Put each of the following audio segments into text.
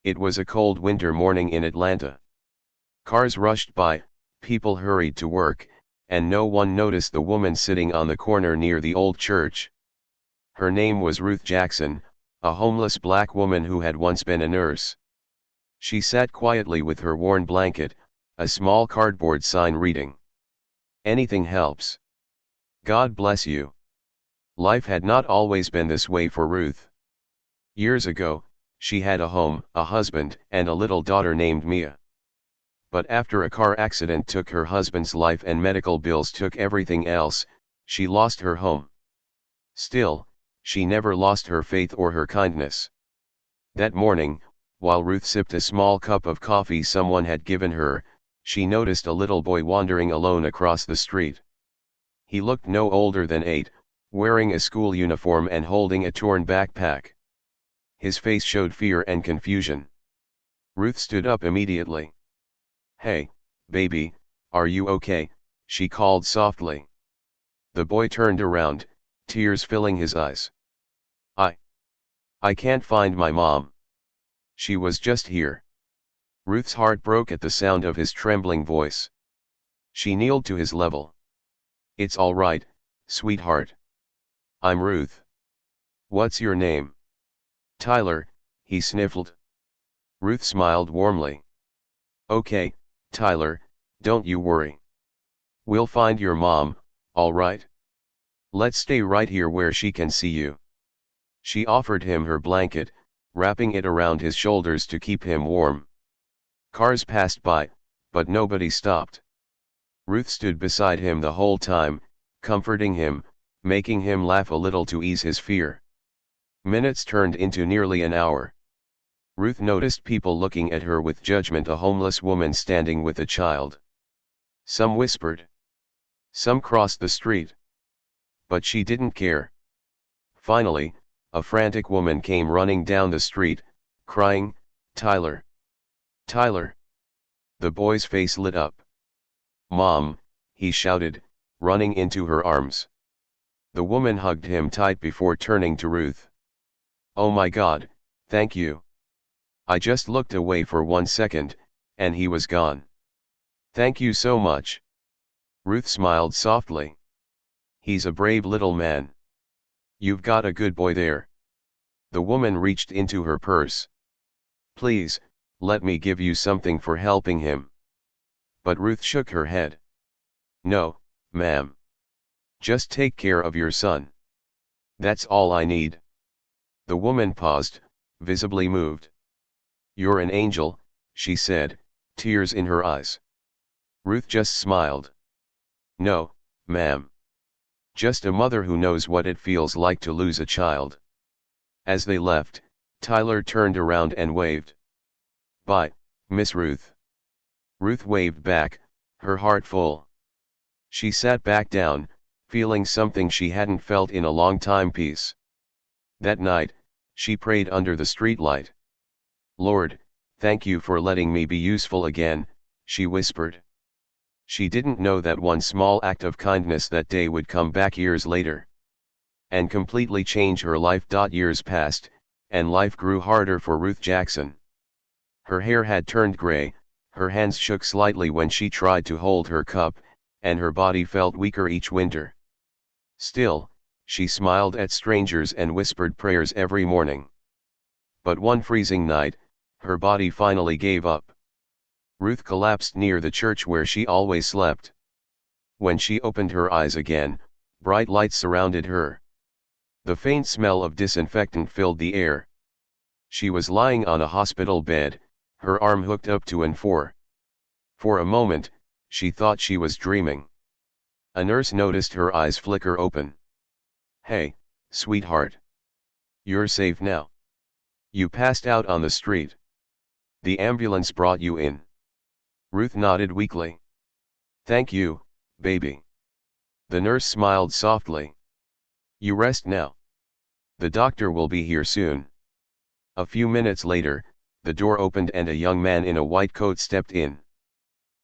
It was a cold winter morning in Atlanta. Cars rushed by, people hurried to work, and no one noticed the woman sitting on the corner near the old church. Her name was Ruth Jackson, a homeless black woman who had once been a nurse. She sat quietly with her worn blanket, a small cardboard sign reading, "Anything helps. God bless you." Life had not always been this way for Ruth. Years ago, she had a home, a husband, and a little daughter named Mia. But after a car accident took her husband's life and medical bills took everything else, she lost her home. Still, she never lost her faith or her kindness. That morning, while Ruth sipped a small cup of coffee someone had given her, she noticed a little boy wandering alone across the street. He looked no older than 8, wearing a school uniform and holding a torn backpack. His face showed fear and confusion. Ruth stood up immediately. "Hey, baby, are you okay?" she called softly. The boy turned around, tears filling his eyes. I can't find my mom. She was just here." Ruth's heart broke at the sound of his trembling voice. She kneeled to his level. "It's all right, sweetheart. I'm Ruth. What's your name?" "Tyler," he sniffled. Ruth smiled warmly. "Okay, Tyler, don't you worry. We'll find your mom, all right? Let's stay right here where she can see you." She offered him her blanket, wrapping it around his shoulders to keep him warm. Cars passed by, but nobody stopped. Ruth stood beside him the whole time, comforting him, making him laugh a little to ease his fear. Minutes turned into nearly an hour. Ruth noticed people looking at her with judgment, a homeless woman standing with a child. Some whispered. Some crossed the street. But she didn't care. Finally, a frantic woman came running down the street, crying, "Tyler! Tyler!" The boy's face lit up. "Mom," he shouted, running into her arms. The woman hugged him tight before turning to Ruth. "Oh my God, thank you. I just looked away for 1 second, and he was gone. Thank you so much." Ruth smiled softly. "He's a brave little man. You've got a good boy there." The woman reached into her purse. "Please, let me give you something for helping him." But Ruth shook her head. "No, ma'am. Just take care of your son. That's all I need." The woman paused, visibly moved. "You're an angel," she said, tears in her eyes. Ruth just smiled. "No, ma'am. Just a mother who knows what it feels like to lose a child." As they left, Tyler turned around and waved. "Bye, Miss Ruth." Ruth waved back, her heart full. She sat back down, feeling something she hadn't felt in a long time, peace. That night, she prayed under the streetlight. "Lord, thank you for letting me be useful again," she whispered. She didn't know that one small act of kindness that day would come back years later and completely change her life. Years passed, and life grew harder for Ruth Jackson. Her hair had turned gray, her hands shook slightly when she tried to hold her cup, and her body felt weaker each winter. Still, she smiled at strangers and whispered prayers every morning. But one freezing night, her body finally gave up. Ruth collapsed near the church where she always slept. When she opened her eyes again, bright lights surrounded her. The faint smell of disinfectant filled the air. She was lying on a hospital bed, her arm hooked up to and for. For a moment, she thought she was dreaming. A nurse noticed her eyes flicker open. "Hey, sweetheart. You're safe now. You passed out on the street. The ambulance brought you in." Ruth nodded weakly. "Thank you, baby." The nurse smiled softly. "You rest now. The doctor will be here soon." A few minutes later, the door opened and a young man in a white coat stepped in.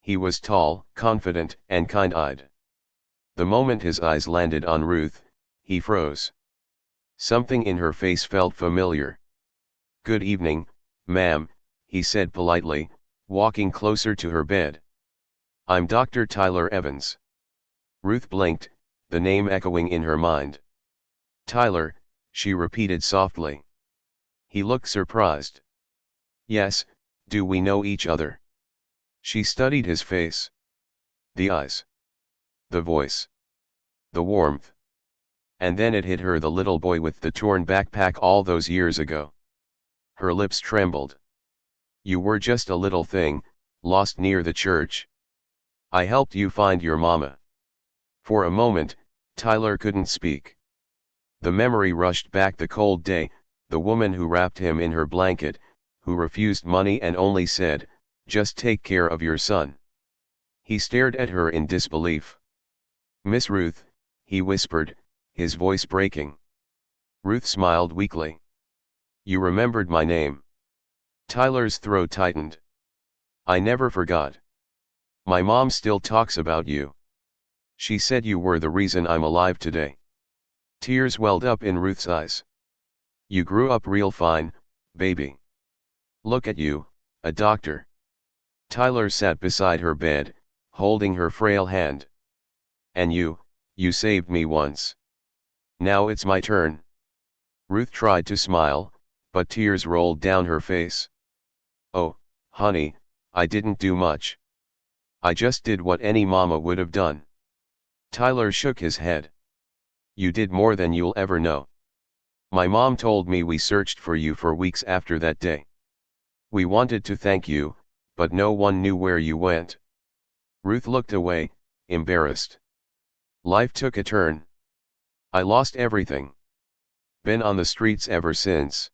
He was tall, confident, and kind-eyed. The moment his eyes landed on Ruth, he froze. Something in her face felt familiar. "Good evening, ma'am," he said politely, walking closer to her bed. I'm Dr. Tyler Evans. Ruth blinked, the name echoing in her mind. Tyler, she repeated softly. He looked surprised. Yes, do we know each other? She studied his face. The eyes. The voice. The warmth. And then it hit her, the little boy with the torn backpack all those years ago. Her lips trembled. You were just a little thing, lost near the church. I helped you find your mama. For a moment, Tyler couldn't speak. The memory rushed back, the cold day, the woman who wrapped him in her blanket, who refused money and only said, just take care of your son. He stared at her in disbelief. Miss Ruth, he whispered, his voice breaking. Ruth smiled weakly. You remembered my name. Tyler's throat tightened. I never forgot. My mom still talks about you. She said you were the reason I'm alive today. Tears welled up in Ruth's eyes. You grew up real fine, baby. Look at you, a doctor. Tyler sat beside her bed, holding her frail hand. And you saved me once. Now it's my turn. Ruth tried to smile, but tears rolled down her face. Oh, honey, I didn't do much. I just did what any mama would have done. Tyler shook his head. You did more than you'll ever know. My mom told me we searched for you for weeks after that day. We wanted to thank you, but no one knew where you went. Ruth looked away, embarrassed. Life took a turn. I lost everything. Been on the streets ever since.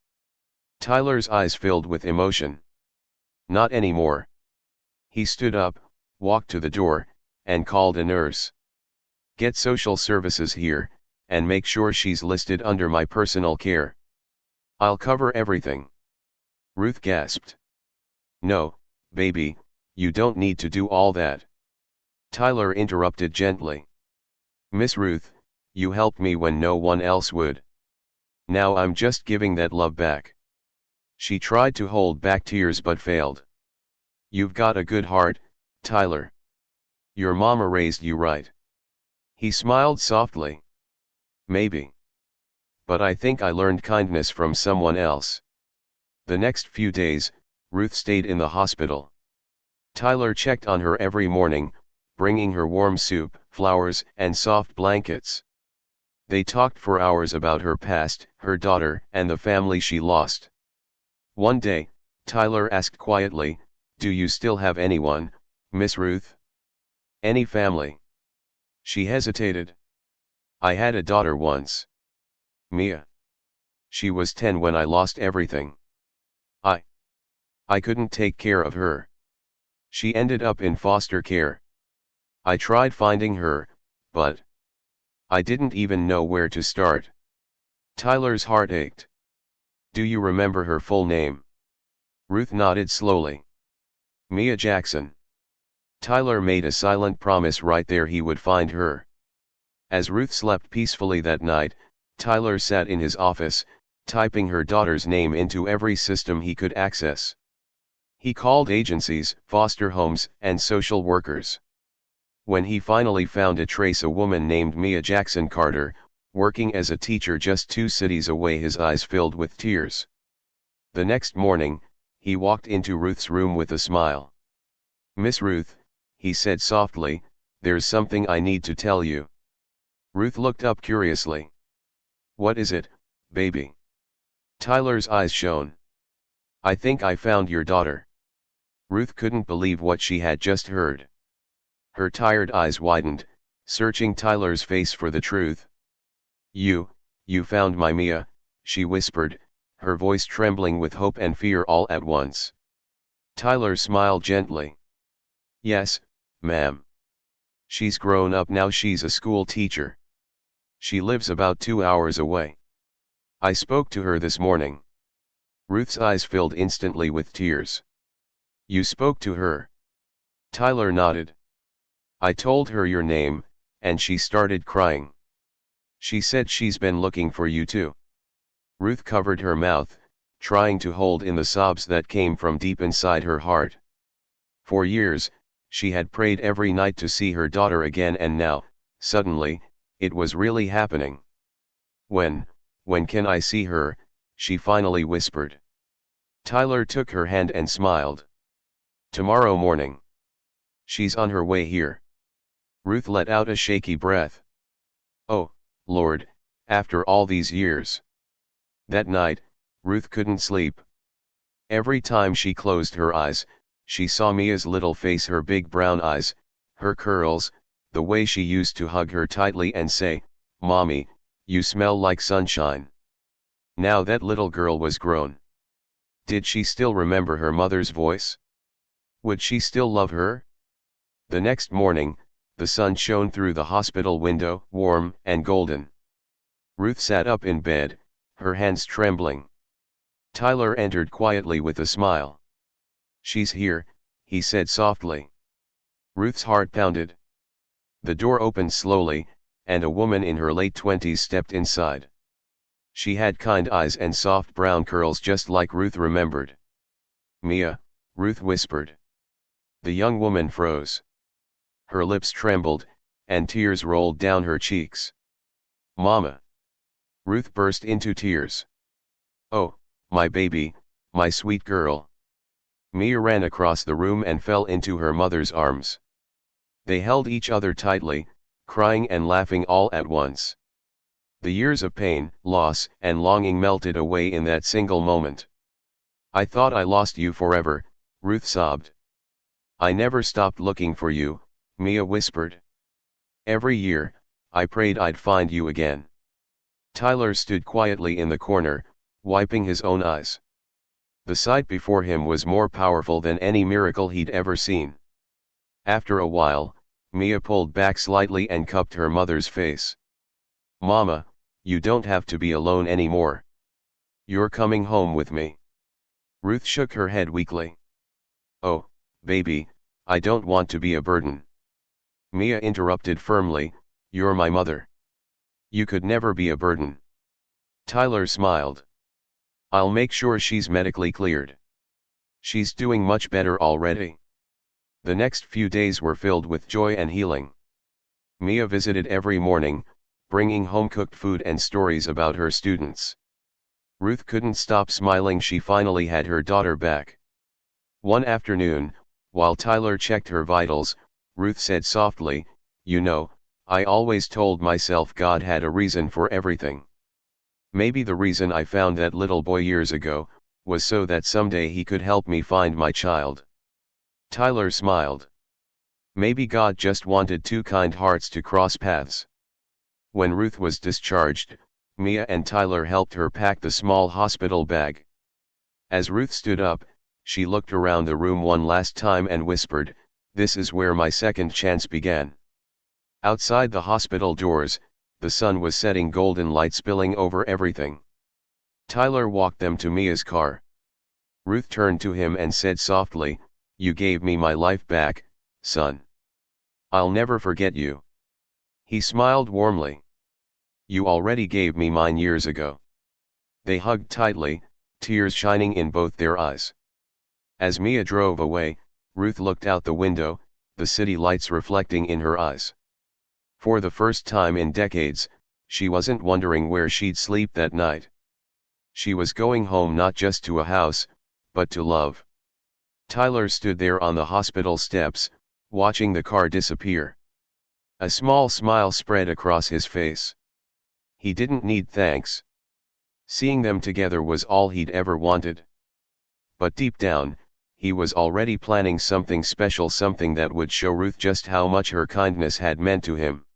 Tyler's eyes filled with emotion. Not anymore. He stood up, walked to the door, and called a nurse. Get social services here, and make sure she's listed under my personal care. I'll cover everything. Ruth gasped. No, baby, you don't need to do all that. Tyler interrupted gently. Miss Ruth, you helped me when no one else would. Now I'm just giving that love back. She tried to hold back tears but failed. You've got a good heart, Tyler. Your mama raised you right. He smiled softly. Maybe. But I think I learned kindness from someone else. The next few days, Ruth stayed in the hospital. Tyler checked on her every morning, bringing her warm soup, flowers, and soft blankets. They talked for hours about her past, her daughter, and the family she lost. One day, Tyler asked quietly, do you still have anyone, Miss Ruth? Any family? She hesitated. I had a daughter once. Mia. She was 10 when I lost everything. I couldn't take care of her. She ended up in foster care. I tried finding her, but I didn't even know where to start. Tyler's heart ached. Do you remember her full name? Ruth nodded slowly. Mia Jackson. Tyler made a silent promise right there he would find her. As Ruth slept peacefully that night, Tyler sat in his office, typing her daughter's name into every system he could access. He called agencies, foster homes, and social workers. When he finally found a trace, a woman named Mia Jackson Carter, working as a teacher just 2 cities away, his eyes filled with tears. The next morning, he walked into Ruth's room with a smile. Miss Ruth, he said softly, there's something I need to tell you. Ruth looked up curiously. What is it, baby? Tyler's eyes shone. I think I found your daughter. Ruth couldn't believe what she had just heard. Her tired eyes widened, searching Tyler's face for the truth. You found my Mia, she whispered, her voice trembling with hope and fear all at once. Tyler smiled gently. Yes, ma'am. She's grown up now, she's a school teacher. She lives about 2 hours away. I spoke to her this morning. Ruth's eyes filled instantly with tears. You spoke to her? Tyler nodded. I told her your name, and she started crying. She said she's been looking for you too. Ruth covered her mouth, trying to hold in the sobs that came from deep inside her heart. For years, she had prayed every night to see her daughter again, and now, suddenly, it was really happening. When can I see her?" she finally whispered. Tyler took her hand and smiled. "Tomorrow morning. She's on her way here." Ruth let out a shaky breath. "Oh, Lord, after all these years." That night, Ruth couldn't sleep. Every time she closed her eyes, she saw Mia's little face, her big brown eyes, her curls, the way she used to hug her tightly and say, "Mommy, you smell like sunshine." Now that little girl was grown. Did she still remember her mother's voice? Would she still love her? The next morning, the sun shone through the hospital window, warm and golden. Ruth sat up in bed, her hands trembling. Tyler entered quietly with a smile. "She's here," he said softly. Ruth's heart pounded. The door opened slowly, and a woman in her late 20s stepped inside. She had kind eyes and soft brown curls just like Ruth remembered. "Mia," Ruth whispered. The young woman froze. Her lips trembled, and tears rolled down her cheeks. "Mama!" Ruth burst into tears. "Oh, my baby, my sweet girl." Mia ran across the room and fell into her mother's arms. They held each other tightly, crying and laughing all at once. The years of pain, loss, and longing melted away in that single moment. "I thought I lost you forever," Ruth sobbed. "I never stopped looking for you," Mia whispered. "Every year, I prayed I'd find you again." Tyler stood quietly in the corner, wiping his own eyes. The sight before him was more powerful than any miracle he'd ever seen. After a while, Mia pulled back slightly and cupped her mother's face. "Mama, you don't have to be alone anymore. You're coming home with me." Ruth shook her head weakly. "Oh, baby, I don't want to be a burden." Mia interrupted firmly, "You're my mother. You could never be a burden." Tyler smiled. "I'll make sure she's medically cleared. She's doing much better already." The next few days were filled with joy and healing. Mia visited every morning, bringing home cooked food and stories about her students. Ruth couldn't stop smiling. She finally had her daughter back. One afternoon, while Tyler checked her vitals, Ruth said softly, "You know, I always told myself God had a reason for everything. Maybe the reason I found that little boy years ago, was so that someday he could help me find my child." Tyler smiled. Maybe God just wanted two kind hearts to cross paths. When Ruth was discharged, Mia and Tyler helped her pack the small hospital bag. As Ruth stood up, she looked around the room one last time and whispered, "This is where my second chance began." Outside the hospital doors, the sun was setting, golden light spilling over everything. Tyler walked them to Mia's car. Ruth turned to him and said softly, "You gave me my life back, son. I'll never forget you." He smiled warmly. "You already gave me mine years ago." They hugged tightly, tears shining in both their eyes. As Mia drove away, Ruth looked out the window, the city lights reflecting in her eyes. For the first time in decades, she wasn't wondering where she'd sleep that night. She was going home, not just to a house, but to love. Tyler stood there on the hospital steps, watching the car disappear. A small smile spread across his face. He didn't need thanks. Seeing them together was all he'd ever wanted. But deep down, he was already planning something special, something that would show Ruth just how much her kindness had meant to him.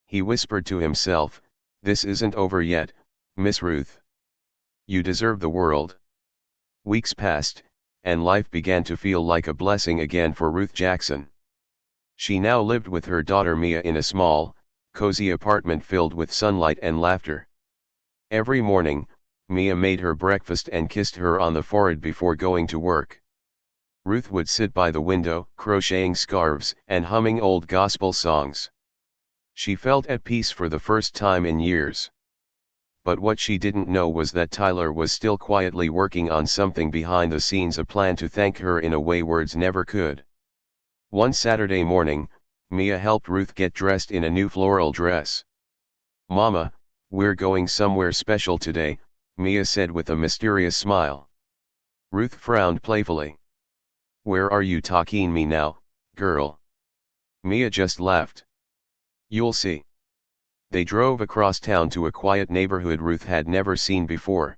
He whispered to himself, "This isn't over yet, Miss Ruth. You deserve the world." Weeks passed, and life began to feel like a blessing again for Ruth Jackson. She now lived with her daughter Mia in a small, cozy apartment filled with sunlight and laughter. Every morning, Mia made her breakfast and kissed her on the forehead before going to work. Ruth would sit by the window, crocheting scarves and humming old gospel songs. She felt at peace for the first time in years. But what she didn't know was that Tyler was still quietly working on something behind the scenes, a plan to thank her in a way words never could. One Saturday morning, Mia helped Ruth get dressed in a new floral dress. "Mama, we're going somewhere special today," Mia said with a mysterious smile. Ruth frowned playfully. "Where are you taking me now, girl?" Mia just laughed. "You'll see." They drove across town to a quiet neighborhood Ruth had never seen before.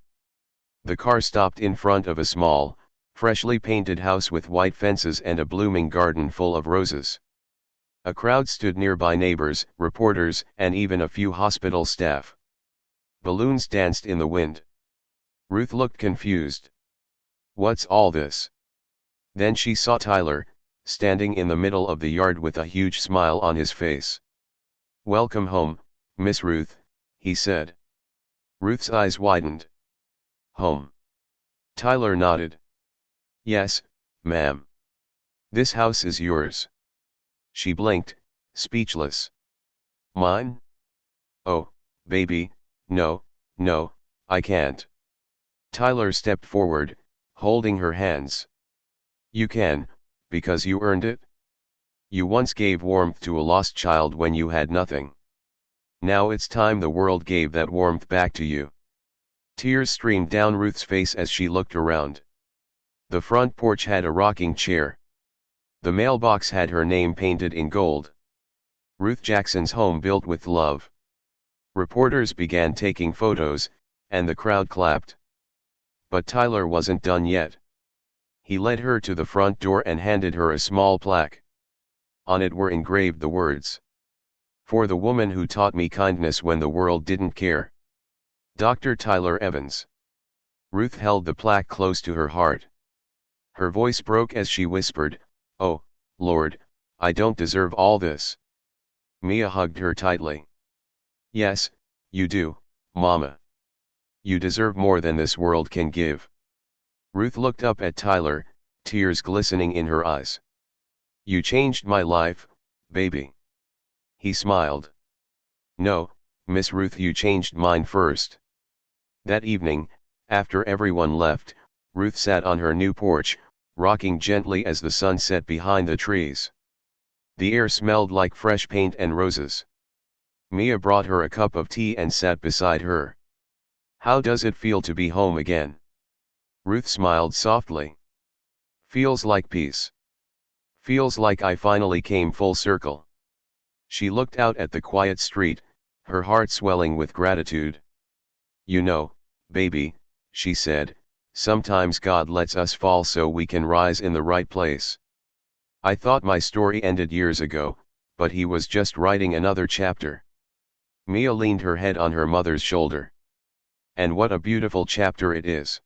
The car stopped in front of a small, freshly painted house with white fences and a blooming garden full of roses. A crowd stood nearby, neighbors, reporters, and even a few hospital staff. Balloons danced in the wind. Ruth looked confused. "What's all this?" Then she saw Tyler, standing in the middle of the yard with a huge smile on his face. "Welcome home, Miss Ruth," he said. Ruth's eyes widened. "Home?" Tyler nodded. "Yes, ma'am. This house is yours." She blinked, speechless. "Mine? Oh, baby, no, no, I can't." Tyler stepped forward, holding her hands. "You can, because you earned it. You once gave warmth to a lost child when you had nothing. Now it's time the world gave that warmth back to you." Tears streamed down Ruth's face as she looked around. The front porch had a rocking chair. The mailbox had her name painted in gold. "Ruth Jackson's home built with love." Reporters began taking photos, and the crowd clapped. But Tyler wasn't done yet. He led her to the front door and handed her a small plaque. On it were engraved the words, "For the woman who taught me kindness when the world didn't care. Dr. Tyler Evans." Ruth held the plaque close to her heart. Her voice broke as she whispered, "Oh, Lord, I don't deserve all this." Mia hugged her tightly. "Yes, you do, Mama. You deserve more than this world can give." Ruth looked up at Tyler, tears glistening in her eyes. "You changed my life, baby." He smiled. "No, Miss Ruth, you changed mine first." That evening, after everyone left, Ruth sat on her new porch, rocking gently as the sun set behind the trees. The air smelled like fresh paint and roses. Mia brought her a cup of tea and sat beside her. "How does it feel to be home again?" Ruth smiled softly. "Feels like peace. Feels like I finally came full circle." She looked out at the quiet street, her heart swelling with gratitude. "You know, baby," she said, "sometimes God lets us fall so we can rise in the right place. I thought my story ended years ago, but He was just writing another chapter." Mia leaned her head on her mother's shoulder. "And what a beautiful chapter it is."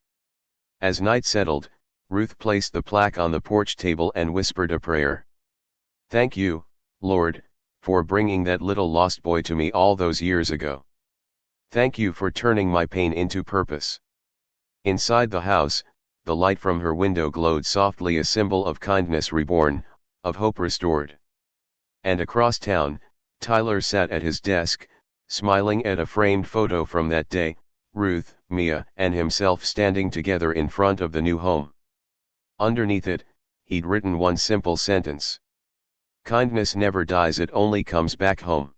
As night settled, Ruth placed the plaque on the porch table and whispered a prayer. "Thank you, Lord, for bringing that little lost boy to me all those years ago. Thank you for turning my pain into purpose." Inside the house, the light from her window glowed softly, a symbol of kindness reborn, of hope restored. And across town, Tyler sat at his desk, smiling at a framed photo from that day, Ruth, Mia, and himself standing together in front of the new home. Underneath it, he'd written one simple sentence: "Kindness never dies, it only comes back home."